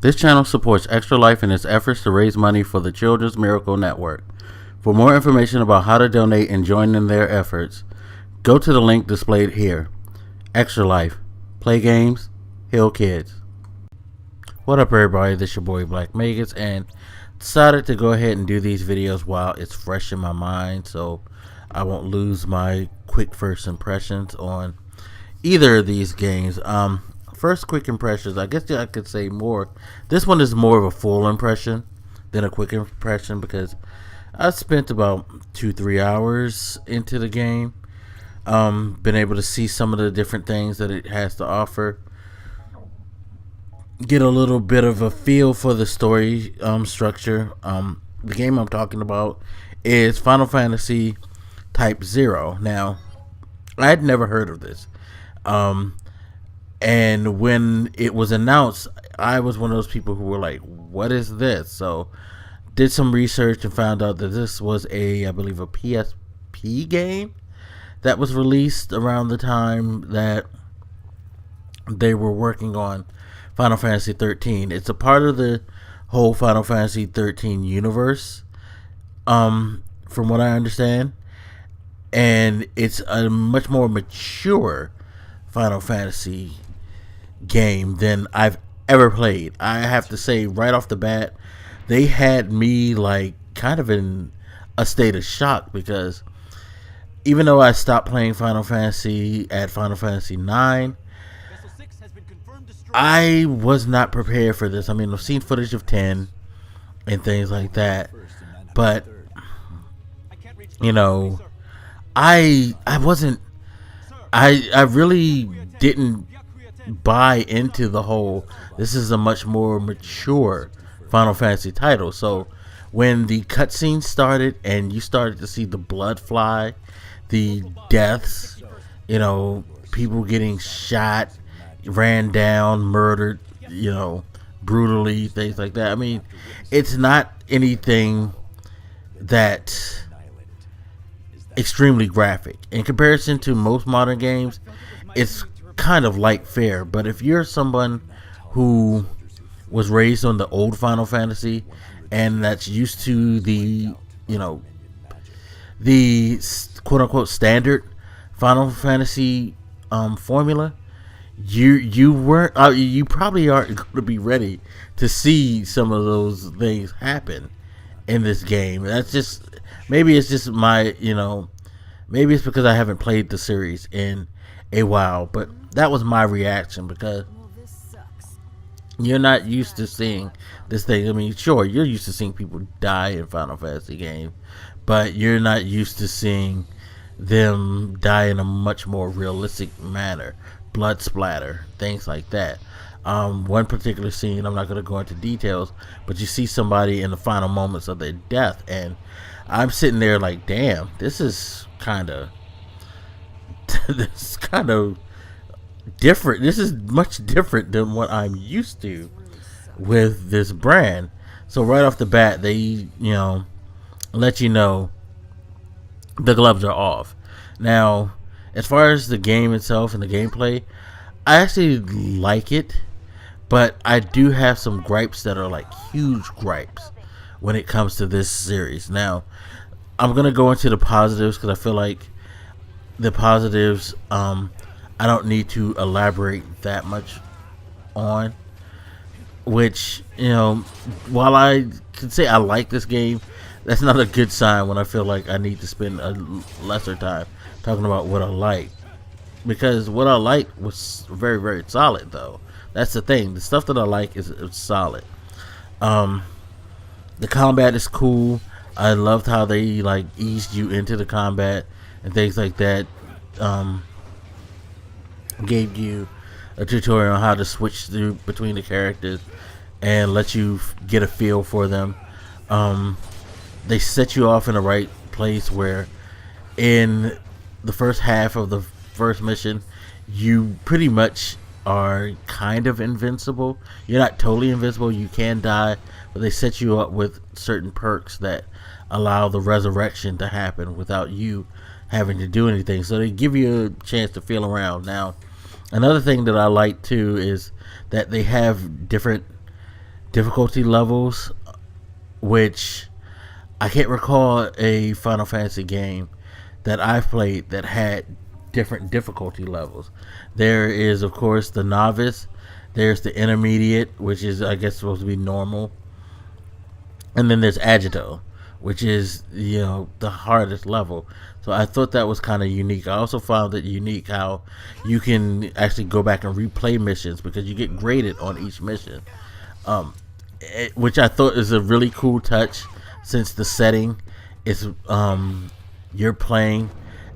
This channel supports Extra Life in its efforts to raise money for the Children's Miracle Network. For more information about how to donate and join in their efforts, go to the link displayed here. Extra Life. Play games, heal kids. What up, everybody? This is your boy Black Megas, and decided to go ahead and do these videos while it's fresh in my mind, so I won't lose my quick first impressions on either of these games. First quick impressions, I guess I could say more. This one is more of a full impression than a quick impression because I spent about 2-3 hours into the game. Been able to see some of the different things that it has to offer. Get a little bit of a feel for the story structure. The game I'm talking about is Final Fantasy Type 0. Now, I had never heard of this. And when it was announced, I was one of those people who were like, what is this? So did some research and found out that this was I believe a PSP game that was released around the time that they were working on Final Fantasy 13. It's a part of the whole Final Fantasy 13 universe, from what I understand. And it's a much more mature Final Fantasy game than I've ever played. I have to say right off the bat, they had me like kind of in a state of shock, because even though I stopped playing Final Fantasy at Final Fantasy 9, I was not prepared for this. I mean, I've seen footage of 10 and things like that, but you know, I really didn't buy into the whole, this is a much more mature Final Fantasy title. So when the cutscene started and you started to see the blood fly, the deaths, you know, people getting shot, ran down, murdered, you know, brutally, things like that. I mean, it's not anything that extremely graphic. In comparison to most modern games, it's kind of light fare. But if you're someone who was raised on the old Final Fantasy and that's used to the, you know, the quote-unquote standard Final Fantasy formula, you probably aren't going to be ready to see some of those things happen in this game. That's just, maybe it's just my, you know, maybe it's because I haven't played the series in a while, but that was my reaction, because you're not used to seeing this thing. I mean, sure, you're used to seeing people die in Final Fantasy games, but you're not used to seeing them die in a much more realistic manner, blood splatter, things like that. One particular scene, I'm not going to go into details, but you see somebody in the final moments of their death, and I'm sitting there like, damn, this is kind of different. This is much different than what I'm used to with this brand. So right off the bat, they, you know, let you know the gloves are off. Now, as far as the game itself and the gameplay, I actually like it, but I do have some gripes that are like huge gripes when it comes to this series. Now, I'm gonna go into the positives because I feel like the positives I don't need to elaborate that much on, which, you know, while I can say I like this game, that's not a good sign when I feel like I need to spend a lesser time talking about what I like, because what I like was very, very solid, though. That's the thing. The stuff that I like is solid. The combat is cool. I loved how they like eased you into the combat and things like that. Gave you a tutorial on how to switch through between the characters and let you get a feel for them. They set you off in the right place where in the first half of the first mission you pretty much are kind of invincible. You're not totally invincible, you can die, but they set you up with certain perks that allow the resurrection to happen without you having to do anything. So they give you a chance to feel around. Now, another thing that I like too is that they have different difficulty levels, which I can't recall a Final Fantasy game that I've played that had different difficulty levels. There is, of course, the novice. There's the intermediate, which is, I guess, supposed to be normal. And then there's Agito, which is, the hardest level. So I thought that was kind of unique. I also found it unique how you can actually go back and replay missions because you get graded on each mission, which I thought is a really cool touch, since the setting is you're playing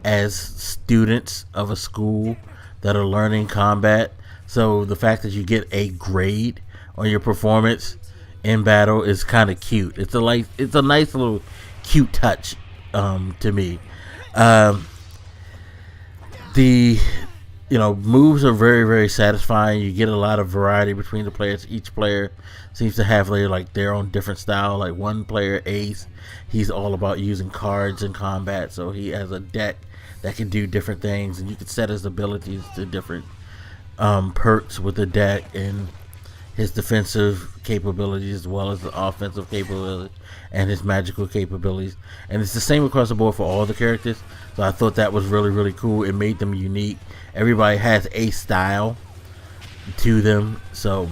as students of a school that are learning combat. So the fact that you get a grade on your performance in battle is kind of cute. It's a nice little cute touch to me. The moves are very, very satisfying. You get a lot of variety between the players. Each player seems to have their own different style. Like one player, Ace, he's all about using cards in combat, so he has a deck that can do different things, and you can set his abilities to different perks with the deck, and his defensive capabilities as well as the offensive capabilities and his magical capabilities. And it's the same across the board for all the characters. So I thought that was really, really cool. It made them unique. Everybody has a style to them. So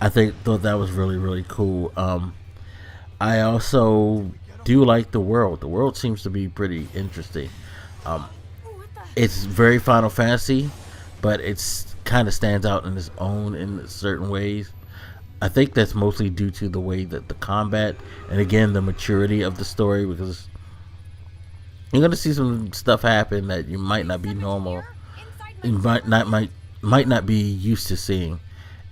I thought that was really, really cool. I also do like the world. The world seems to be pretty interesting. It's very Final Fantasy, but it's kind of stands out in its own in certain ways. I think that's mostly due to the way that the combat, and again the maturity of the story, because you're gonna see some stuff happen that you might not be normal, and might not be used to seeing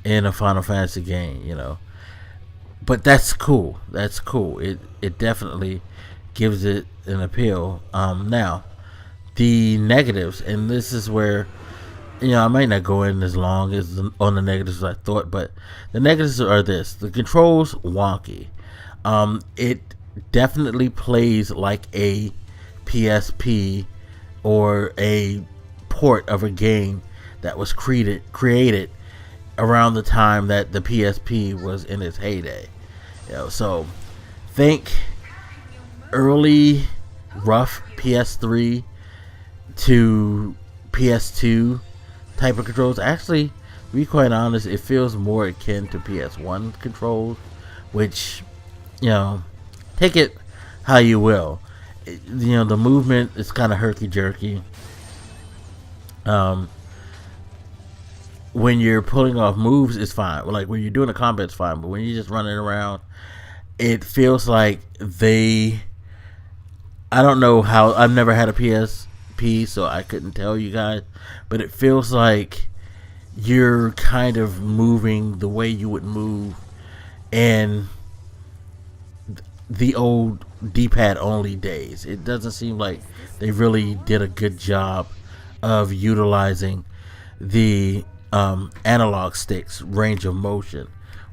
in a Final Fantasy game, But that's cool. That's cool. It definitely gives it an appeal. Now, the negatives, and this is where I might not go in as long as on the negatives as I thought, but the negatives are this: the controls wonky. It definitely plays like a PSP or a port of a game that was created around the time that the PSP was in its heyday. So think early rough PS3 to PS2 type of controls. Actually, to be quite honest, it feels more akin to PS1 controls, which, take it how you will. The movement is kind of herky-jerky. When you're pulling off moves, it's fine. Like when you're doing a combat, it's fine. But when you're just running around, it feels like I don't know how. I've never had a PSP, so I couldn't tell you guys. But it feels like you're kind of moving the way you would move in the old D-pad only days. It doesn't seem like they really did a good job of utilizing the analog sticks range of motion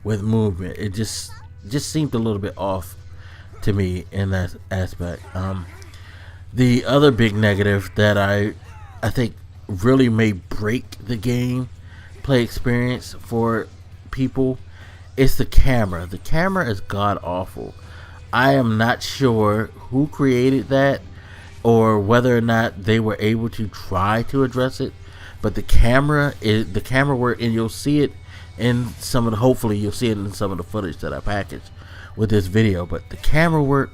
with movement. It just seemed a little bit off to me in that aspect. The other big negative that I think really may break the game play experience for people is the camera. The camera is god awful. I am not sure who created that or whether or not they were able to try to address it, but the camera work, and you'll see it in hopefully you'll see it in some of the footage that I packaged with this video, but the camera work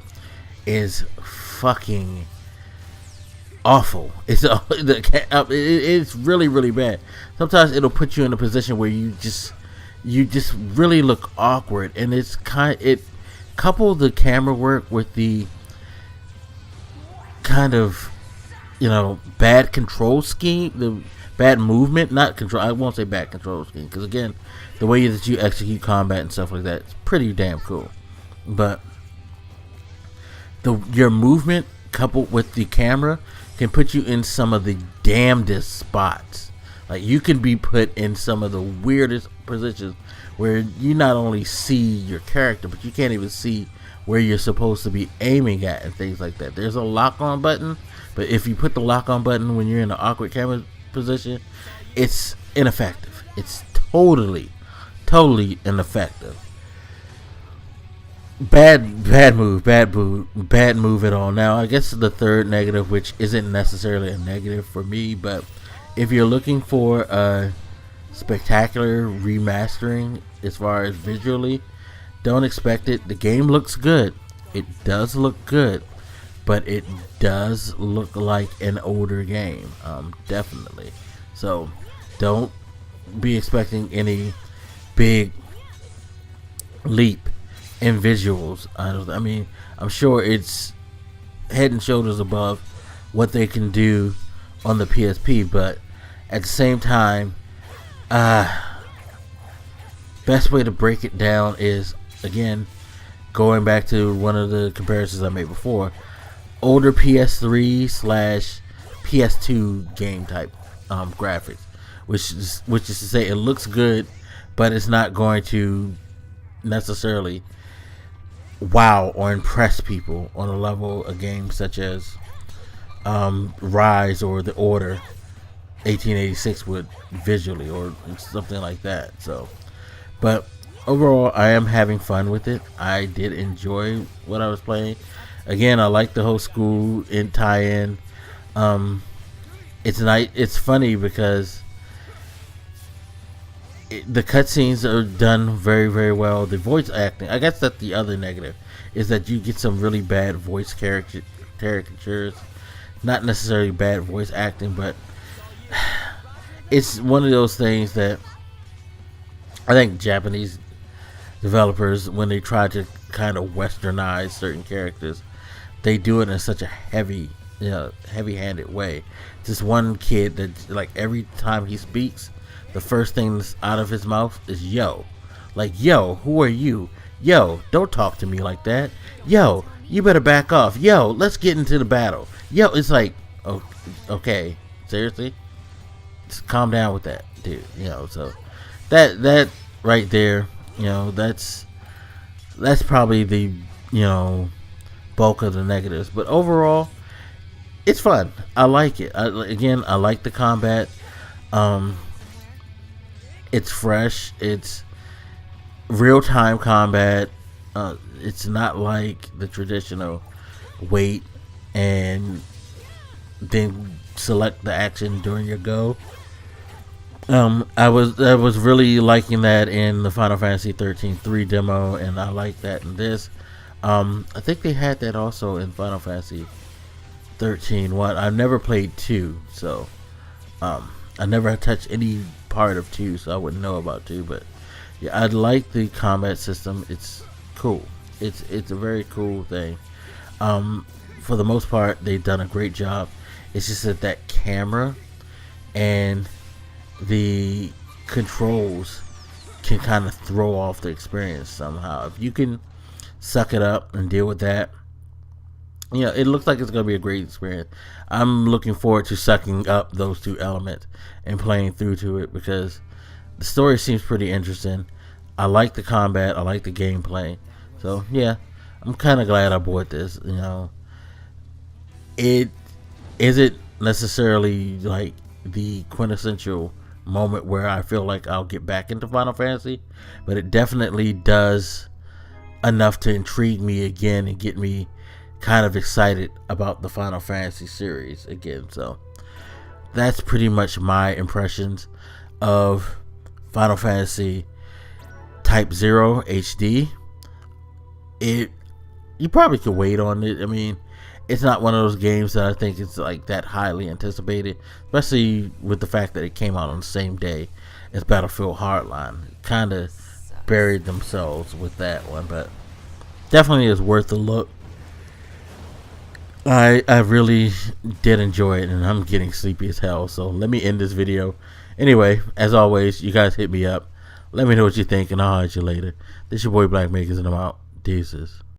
is fucking awful. It's really, really bad. Sometimes it'll put you in a position where you just really look awkward, and it couple the camera work with the kind of bad control scheme, the bad movement, not control. I won't say bad control scheme, because again, the way that you execute combat and stuff like that is pretty damn cool. But your movement coupled with the camera can put you in some of the damnedest spots. Like you can be put in some of the weirdest positions where you not only see your character, but you can't even see where you're supposed to be aiming at and things like that. There's a lock on button, but if you put the lock on button when you're in an awkward camera position, it's ineffective. It's totally ineffective. bad move at all. Now I guess the third negative, which isn't necessarily a negative for me, but if you're looking for a spectacular remastering as far as visually, don't expect it. The game looks good. It does look good, but it does look like an older game, definitely. So don't be expecting any big leap in visuals. I mean, I'm sure it's head and shoulders above what they can do on the PSP, but at the same time, best way to break it down is, again, going back to one of the comparisons I made before, older PS3 / PS2 game type graphics, which is to say it looks good, but it's not going to necessarily wow or impress people on a level of games such as Rise or The Order 1886 would visually, or something like that. So, but overall, I am having fun with it. I did enjoy what I was playing. Again, I like the whole school in tie-in. It's nice. It's funny because the cutscenes are done very, very well. The voice acting, I guess that's the other negative, is that you get some really bad voice caricatures. Not necessarily bad voice acting, but it's one of those things that I think Japanese developers, when they try to kind of westernize certain characters, they do it in such a heavy-handed way. This one kid that, like, every time he speaks, the first thing that's out of his mouth is "yo," like, "Yo, who are you? Yo, don't talk to me like that. Yo, you better back off. Yo, let's get into the battle. Yo," it's like, oh, okay, seriously, just calm down with that, dude. So that right there, that's probably the bulk of the negatives. But overall, it's fun. I like it. I like the combat. It's fresh. It's real-time combat. It's not like the traditional wait and then select the action during your go. I was really liking that in the Final Fantasy 13-3 demo, and I like that in this. I think they had that also in Final Fantasy 13-1. I've never played 2, so I never touched any part of 2, so I wouldn't know about 2. But yeah, I like the combat system. It's cool. It's a very cool thing. For the most part, they've done a great job. It's just that camera and the controls can kind of throw off the experience somehow. If you can suck it up and deal with that, it looks like it's going to be a great experience. I'm looking forward to sucking up those two elements and playing through to it, because the story seems pretty interesting. I like the combat. I like the gameplay. So yeah, I'm kind of glad I bought this. It isn't necessarily like the quintessential moment where I feel like I'll get back into Final Fantasy, but it definitely does enough to intrigue me again and get me kind of excited about the Final Fantasy series again. So that's pretty much my impressions of Final Fantasy Type 0 HD. You probably could wait on it. I mean, it's not one of those games that I think it's like that highly anticipated, especially with the fact that it came out on the same day as Battlefield Hardline. Kind of buried themselves with that one, but definitely is worth a look. I really did enjoy it, and I'm getting sleepy as hell, so let me end this video. Anyway, as always, you guys hit me up. Let me know what you think, and I'll hit you later. This your boy Black Makers, and I'm out. Deuces.